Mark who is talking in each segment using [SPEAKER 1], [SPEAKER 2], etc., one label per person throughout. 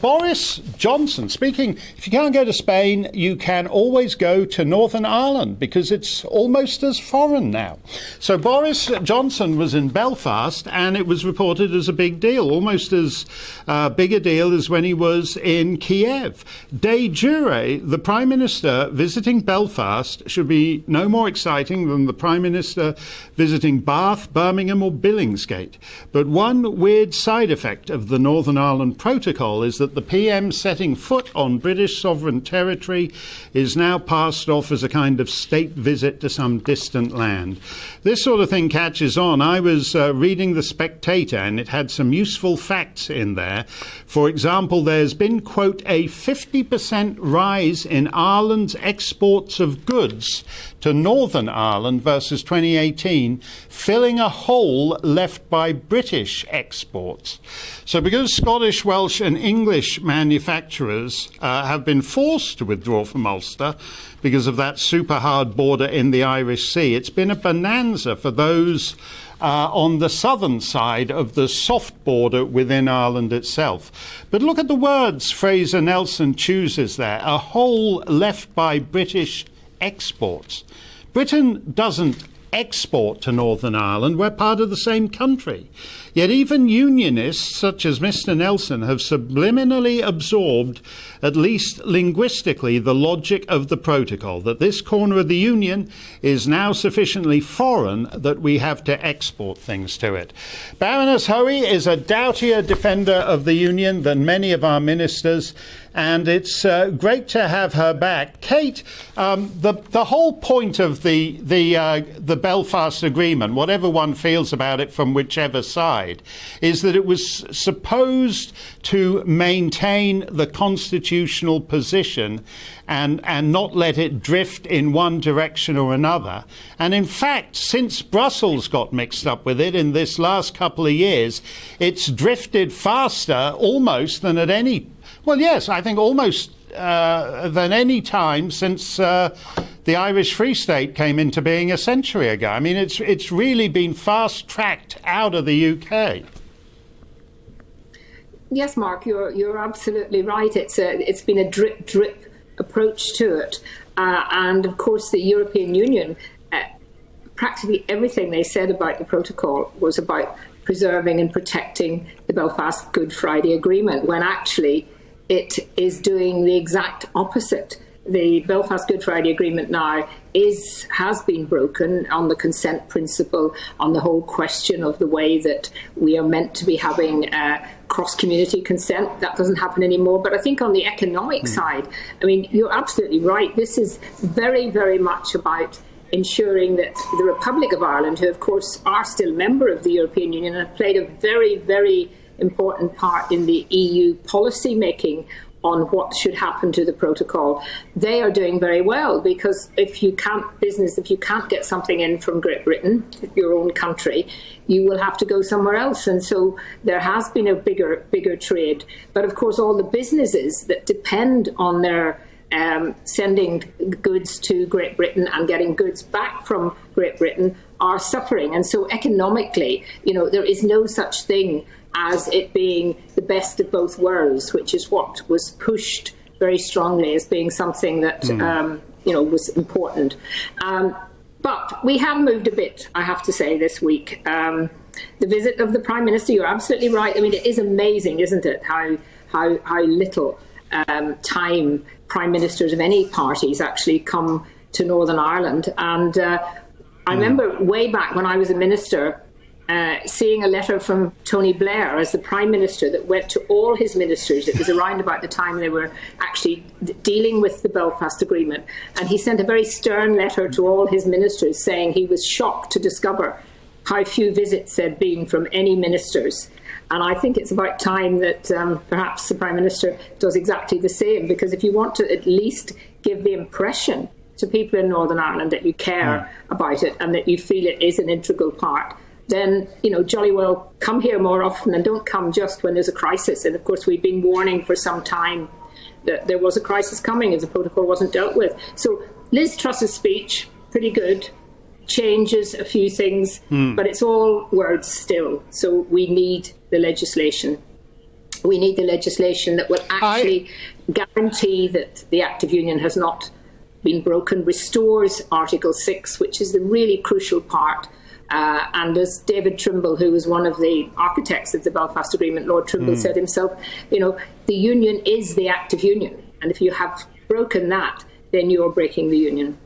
[SPEAKER 1] Boris Johnson speaking, if you can't go to Spain, you can always go to Northern Ireland because it's almost as foreign now. So Boris Johnson was in Belfast and it was reported as a big deal, almost as big a deal as when he was in Kiev. De jure, the Prime Minister visiting Belfast should be no more exciting than the Prime Minister visiting Bath, Birmingham or Billingsgate. But one weird side effect of the Northern Ireland Protocol is that the PM setting foot on British sovereign territory is now passed off as a kind of state visit to some distant land. This sort of thing catches on. I was reading The Spectator and it had some useful facts in there. For example, there's been, quote, a 50% rise in Ireland's exports of goods to Northern Ireland versus 2018, filling a hole left by British exports. So because Scottish, Welsh and English manufacturers have been forced to withdraw from Ulster because of that super hard border in the Irish Sea, it's been a bonanza for those on the southern side of the soft border within Ireland itself. But look at the words Fraser Nelson chooses there, a hole left by British exports. Britain doesn't export to Northern Ireland. We're part of the same country. Yet even unionists such as Mr. Nelson have subliminally absorbed, at least linguistically, the logic of the protocol, that this corner of the Union is now sufficiently foreign that we have to export things to it. Baroness Hoey is a doughtier defender of the Union than many of our ministers, and it's great to have her back. Kate, the whole point of the Belfast Agreement, whatever one feels about it from whichever side, is that it was supposed to maintain the constitutional position and not let it drift in one direction or another. And in fact, since Brussels got mixed up with it in this last couple of years, it's drifted faster almost than at any, well, yes, I think almost than any time since the Irish Free State came into being a century ago. I mean, it's really been fast-tracked out of the UK.
[SPEAKER 2] Yes, Mark, you're absolutely right. It's been a drip approach to it, and of course the European Union, practically everything they said about the protocol was about preserving and protecting the Belfast Good Friday Agreement, when actually it is doing the exact opposite. The Belfast Good Friday Agreement now has been broken on the consent principle, on the whole question of the way that we are meant to be having cross-community consent. That doesn't happen anymore. But I think on the economic side, I mean, you're absolutely right. This is very, very much about ensuring that the Republic of Ireland, who of course are still a member of the European Union and have played a very, very important part in the EU policy making on what should happen to the protocol, they are doing very well, because if you can't get something in from Great Britain, your own country, you will have to go somewhere else. And so there has been a bigger trade. But of course, all the businesses that depend on their sending goods to Great Britain and getting goods back from Great Britain are suffering. And so economically, there is no such thing as it being the best of both worlds, which is what was pushed very strongly as being something that was important. But we have moved a bit, I have to say, this week. The visit of the Prime Minister, you're absolutely right. I mean, it is amazing, isn't it, how little time Prime Ministers of any parties actually come to Northern Ireland. And I remember way back when I was a minister, seeing a letter from Tony Blair as the Prime Minister that went to all his ministers. It was around about the time they were actually dealing with the Belfast Agreement. And he sent a very stern letter to all his ministers saying he was shocked to discover how few visits there'd been from any ministers. And I think it's about time that perhaps the Prime Minister does exactly the same, because if you want to at least give the impression to people in Northern Ireland that you care about it and that you feel it is an integral part, then, jolly well come here more often, and don't come just when there's a crisis. And of course, we've been warning for some time that there was a crisis coming if the protocol wasn't dealt with. So Liz Truss's speech, pretty good, changes a few things, but it's all words still. So we need the legislation. We need the legislation that will actually guarantee that the Act of Union has not been broken, restores Article 6, which is the really crucial part. And as David Trimble, who was one of the architects of the Belfast Agreement, Lord Trimble said himself, the Union is the Act of Union. And if you have broken that, then you're breaking the Union.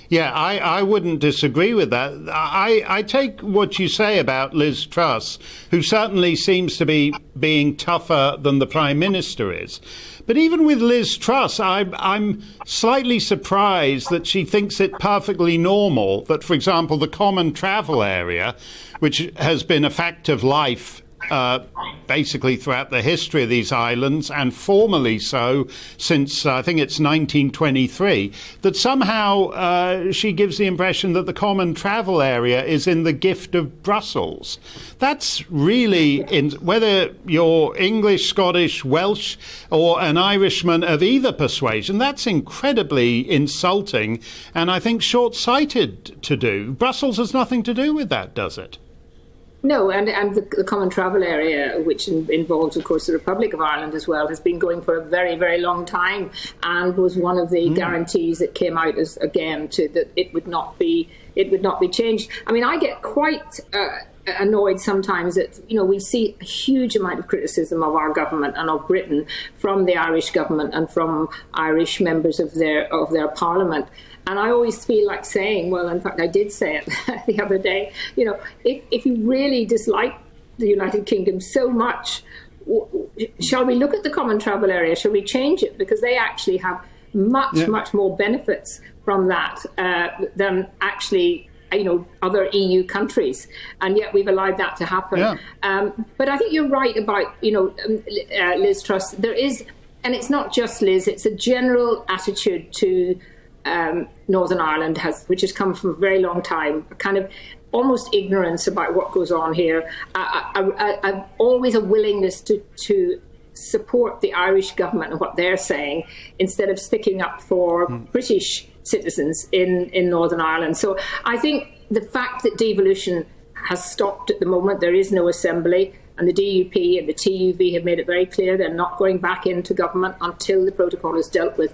[SPEAKER 1] Yeah, I wouldn't disagree with that. I take what you say about Liz Truss, who certainly seems to be being tougher than the Prime Minister is. But even with Liz Truss, I'm slightly surprised that she thinks it perfectly normal that, for example, the common travel area, which has been a fact of life basically throughout the history of these islands, and formally so since I think it's 1923, that somehow she gives the impression that the common travel area is in the gift of Brussels. That's really, whether you're English, Scottish, Welsh, or an Irishman of either persuasion, that's incredibly insulting and I think short-sighted to do. Brussels has nothing to do with that, does it?
[SPEAKER 2] No, and the common travel area, which involves, of course, the Republic of Ireland as well, has been going for a very, very long time, and was one of the guarantees that came out as again to that it would not be changed. I mean, I get quite annoyed sometimes that we see a huge amount of criticism of our government and of Britain from the Irish government and from Irish members of their Parliament. And I always feel like saying, well, in fact, I did say it the other day, if you really dislike the United Kingdom so much, shall we look at the common travel area? Shall we change it? Because they actually have much more benefits from that than actually other EU countries, and yet we've allowed that to happen. Yeah. But I think you're right about Liz Truss. There is, and it's not just Liz; it's a general attitude to Northern Ireland which has come from a very long time, a kind of almost ignorance about what goes on here. Always a willingness to support the Irish government and what they're saying instead of sticking up for British citizens in Northern Ireland. So I think the fact that devolution has stopped at the moment, there is no assembly, and the DUP and the TUV have made it very clear they're not going back into government until the protocol is dealt with.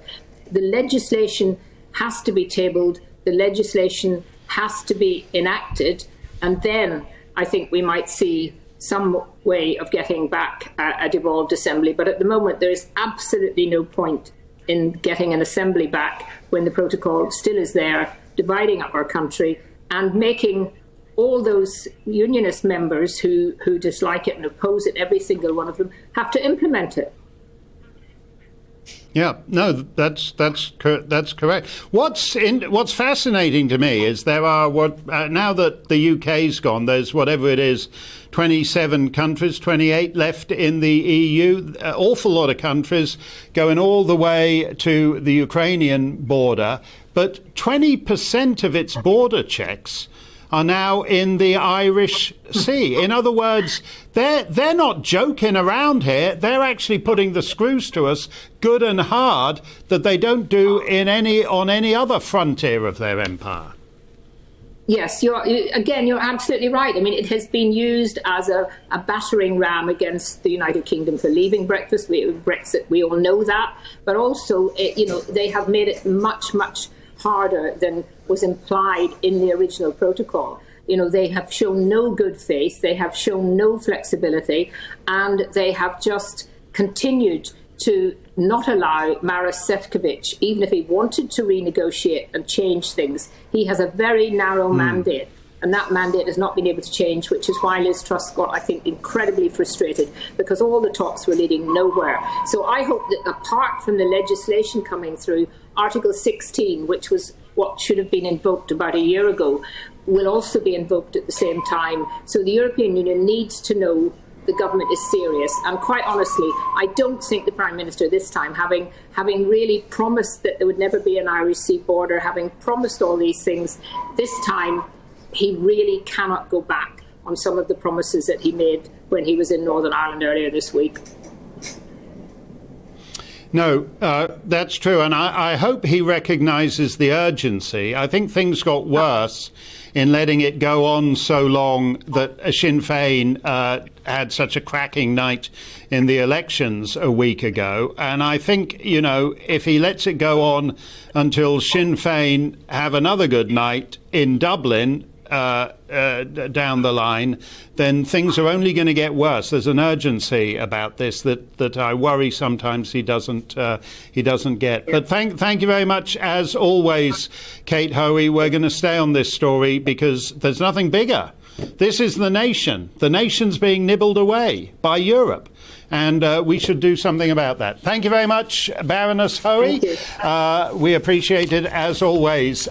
[SPEAKER 2] The legislation has to be tabled, the legislation has to be enacted, and then I think we might see some way of getting back a devolved assembly. But at the moment, there is absolutely no point in getting an assembly back when the protocol still is there, dividing up our country and making all those unionist members who dislike it and oppose it, every single one of them, have to implement it.
[SPEAKER 1] Yeah, no, that's correct. What's fascinating to me is there are now that the UK's gone, there's whatever it is, 27 countries, 28 left in the EU. An awful lot of countries going all the way to the Ukrainian border, but 20% of its border checks are now in the Irish Sea. In other words, they're not joking around here. They're actually putting the screws to us good and hard that they don't do on any other frontier of their empire.
[SPEAKER 2] Yes, you're absolutely right. I mean, it has been used as a battering ram against the United Kingdom for leaving Brexit. We all know that, but also, they have made it much harder than was implied in the original protocol. They have shown no good faith, they have shown no flexibility, and they have just continued to not allow Maros Sefcovic, even if he wanted to renegotiate and change things. He has a very narrow mandate, and that mandate has not been able to change, which is why Liz Truss got, I think, incredibly frustrated, because all the talks were leading nowhere. So I hope that apart from the legislation coming through, Article 16, which was what should have been invoked about a year ago, will also be invoked at the same time. So the European Union needs to know the government is serious. And quite honestly, I don't think the Prime Minister this time, having really promised that there would never be an Irish Sea border, having promised all these things, this time he really cannot go back on some of the promises that he made when he was in Northern Ireland earlier this week.
[SPEAKER 1] No, that's true. And I hope he recognises the urgency. I think things got worse in letting it go on so long that Sinn Féin had such a cracking night in the elections a week ago. And I think, you know, if he lets it go on until Sinn Féin have another good night in Dublin, down the line, then things are only going to get worse. There's an urgency about this that I worry sometimes he doesn't get. But thank you very much, as always, Kate Hoey. We're going to stay on this story because there's nothing bigger. This is the nation. The nation's being nibbled away by Europe. And we should do something about that. Thank you very much, Baroness Hoey.
[SPEAKER 2] Thank you.
[SPEAKER 1] We appreciate it, as always.